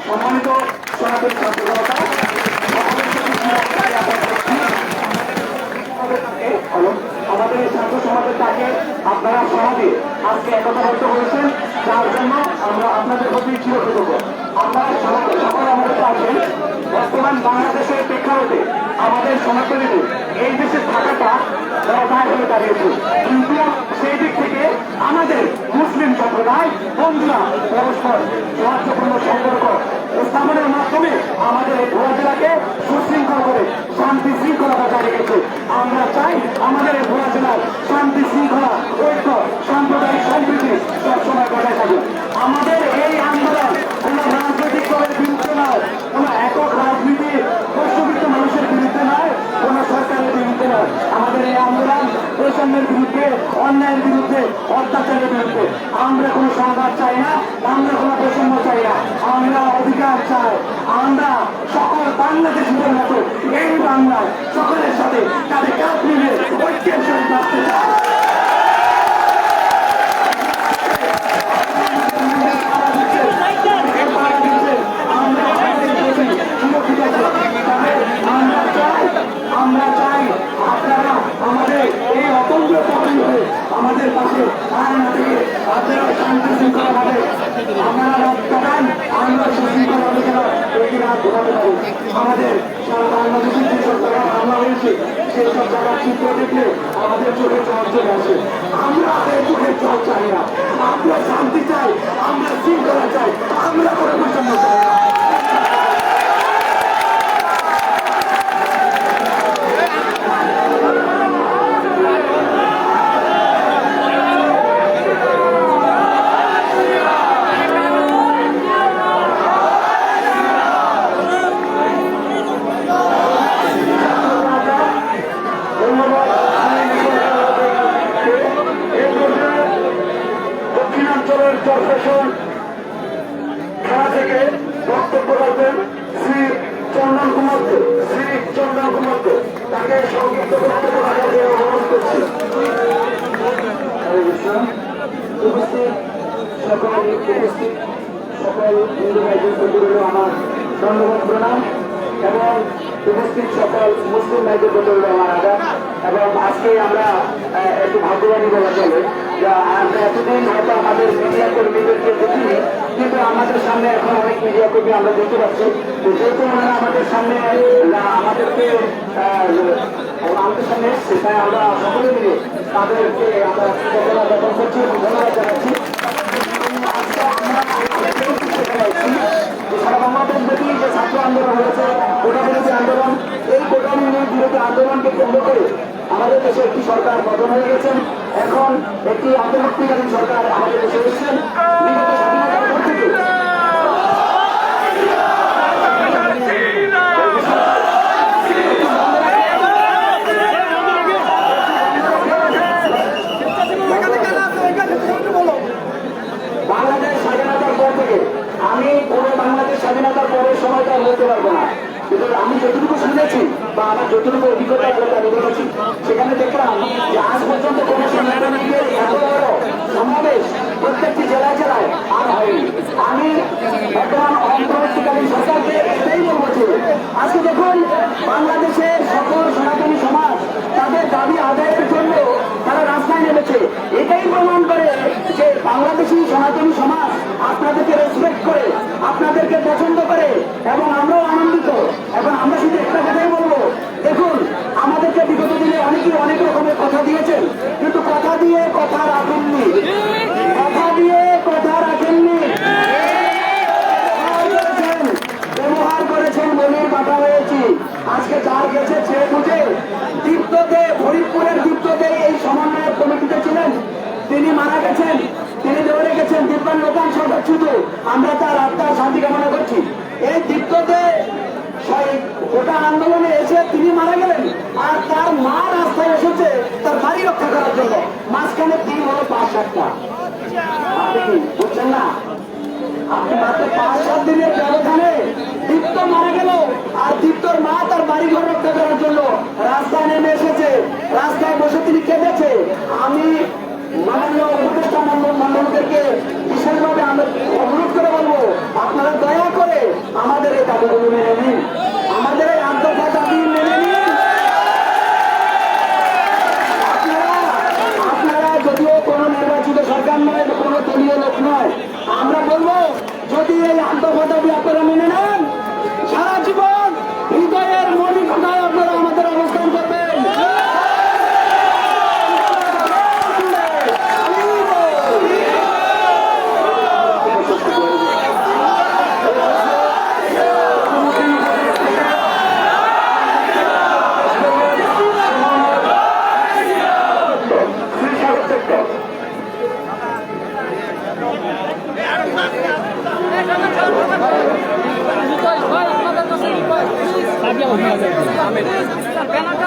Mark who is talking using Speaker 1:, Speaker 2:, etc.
Speaker 1: সম্মানিত সনাতন ছাত্র জনতা, আমাদের এই ছাত্র সমাজের ডাকে আপনারা সমাজে আজকে একতাবদ্ধ হয়েছেন, যার জন্য আমরা আপনাদের প্রতি চিরকৃতজ্ঞ। আপনারা সকলে আমাদের আছেন। বর্তমান বাংলাদেশের প্রেক্ষাপটে আমাদের সনাতনীদের এই দেশে থাকাটা দায় হয়ে দাঁড়িয়েছে, কিন্তু সেই দিক থেকে আমাদের মুসলিম সম্প্রদায় বন্ধুরা পরস্পর সৌহার্দ্যপূর্ণ সম্পর্ক স্থাপনের মাধ্যমে আমাদের এই ভোলা জেলাকে সুশৃঙ্খল করে শান্তি শৃঙ্খলা বজায় রেখেছে। আমরা চাই আমাদের এই ভোলা জেলার শান্তি শৃঙ্খলা, ঐক্য, সাম্প্রদায়িক সম্প্রীতি সবসময় বজায় থাকে। আমাদের এই আন্দোলন কোন রাজনৈতিক দলের বিরুদ্ধে নয়, কোন একক রাজনীতি বৈষম্যিত মানুষের বিরুদ্ধে নয়, কোন সরকারের বিরুদ্ধে নয়। আমাদের এই আন্দোলন বৈষম্যের বিরুদ্ধে, অন্যায়ের বিরুদ্ধে, অত্যাচারের বিরুদ্ধে। আমরা কোনো সংঘাত চাই না, আমরা কোনো বৈষম্য চাই না, আমরা অধিকার চাই। আমরা সকল বাংলাদেশিদের মতো এই বাংলায় সকলের সাথে তাদের কাজ মিলে ঐক্যের সঙ্গে বাঁচতে চাই। আমরা চাই আপনারা আমাদের এই অতন্ত্র আমাদের পাশে থেকে আপনারা শান্তি শৃঙ্খলা ভাবে আপনারা রক্ত দেন, আমরা সুশৃঙ্খলা ঘটাতে পারি। আমাদের বাংলাদেশের যেসব জায়গা হামলা হয়েছে সেই সব জায়গার চিত্র দেখলে আমাদের চোখে জল চলে আসে। আমরা এই চোখে জল চাই না, আমরা শান্তি চাই, আমরা শৃঙ্খলা চাই, আমরা কোনো বৈষম্য চাই না। দক্ষিণাঞ্চলের চরফেশন খেলা থেকে বক্তব্য রাখবেন শ্রী চন্দন কুমার দে। তাকে সংক্ষিপ্ত বক্তব্য রাখার জন্য অনুরোধ করছি। সকল হিন্দু ভাইদের প্রতি আমার ধন্যবাদ প্রণাম এবং উপস্থিত সকল মুসলিম ভাইদের প্রতি আমার আদাব। এবং আজকে আমরা একটু ভাগ্যবানী বলা চলে, আমরা এতদিন হয়তো আমাদের মিডিয়া কর্মীদেরকে দেখিনি, কিন্তু আমাদের সামনে এখন অনেক মিডিয়া কর্মী আমরা দেখতে পাচ্ছি। যেহেতু ওনারা আমাদের সামনে আমাদেরকে এসছে, তাই আমরা সকলে মিলে তাদেরকে আমরা জ্ঞাপন করছি এবং ধন্যবাদ জানাচ্ছি। সারা বাংলাদেশ ব্যাপী যে ছাত্র আন্দোলন হয়েছে, কোটা বিরোধী আন্দোলন, এই কোটা বিরোধী আন্দোলনকে কেন্দ্র করে আমাদের দেশে একটি সরকার গঠন হয়ে গেছেন। এখন একটি অন্তর্বর্তীকালীন সরকার আমাদের দেশে এসেছেন। বিগত স্বাধীনতার পর থেকে বাংলাদেশ স্বাধীনতার পর থেকে আমি পুরো বাংলাদেশ স্বাধীনতার পরের সময়টা বলতে পারবো না, কিন্তু আমি যতটুকু শুনেছি বা আমার যতটুকু অভিজ্ঞতা আমি দেখেছি, সেখানে দেখলাম যে আজ পর্যন্ত কোনো এত বড় সমাবেশ প্রত্যেকটি জেলায় জেলায় আর হয়নি। আমি বর্তমান অন্তর্বর্তীকালীন সরকারকে এটাই বলবো যে আজকে দেখুন বাংলাদেশের সকল সনাতনী সমাজ তাদের দাবি আদায়ের জন্য তারা রাস্তায় নেমেছে। এটাই প্রমাণ করে যে বাংলাদেশি সনাতনী সমাজ আপনাদেরকে রেসপেক্ট করে, আপনাদেরকে পছন্দ করে এবং আমরাও আনন্দিত। এখন আমরা শুধু একটা কথাই বলবো, দেখুন আমাদেরকে বিগত দিনে অনেকেই অনেক রকমের কথা দিয়েছেন, কিন্তু কথা দিয়ে কথা রাখেননি, ব্যবহার করেছেন বলেই কথা হয়েছি। আজকে যার গেছে সে বুঝে। দীপ্ত দে, ফরিদপুরের দীপ্ত দে এই সমন্বয়ক কমিটিতে ছিলেন, তিনি মারা গেছেন, তিনি দৌড়ে গেছেন দিব্যাঙ্গ লোকান সদস্যুত। আমরা তার আত্মার শান্তি কামনা করছি। এই দীপ্ত দে গোটা আন্দোলনে এসে তিনি মারা গেলেন, আর তার মা রাস্তায় এসেছে তার বাড়ি রক্ষা করার জন্য। মাঝখানে দিন হলো 5-7টা। আপনি কি বুঝছেন না? আপনি মাত্র 5-7 দিনের ব্যবধানে দীপ্ত মারা গেল, আর দীপ্তর মা তার বাড়ি ঘর রক্ষা করার জন্য রাস্তায় নেমে এসেছে। রাস্তায় বসে তিনি কেঁদেছে। আমি মাননীয় উপদেষ্টা মন্ডলদেরকে বিশেষভাবে অনুরোধ করে বলবো, দফা দাবি আপনারা মেনে নেন, সারা জীবন হৃদয়ের মণিকোঠায় আপনারা আমাদের অবস্থান করবেন।
Speaker 2: Sabe aonde?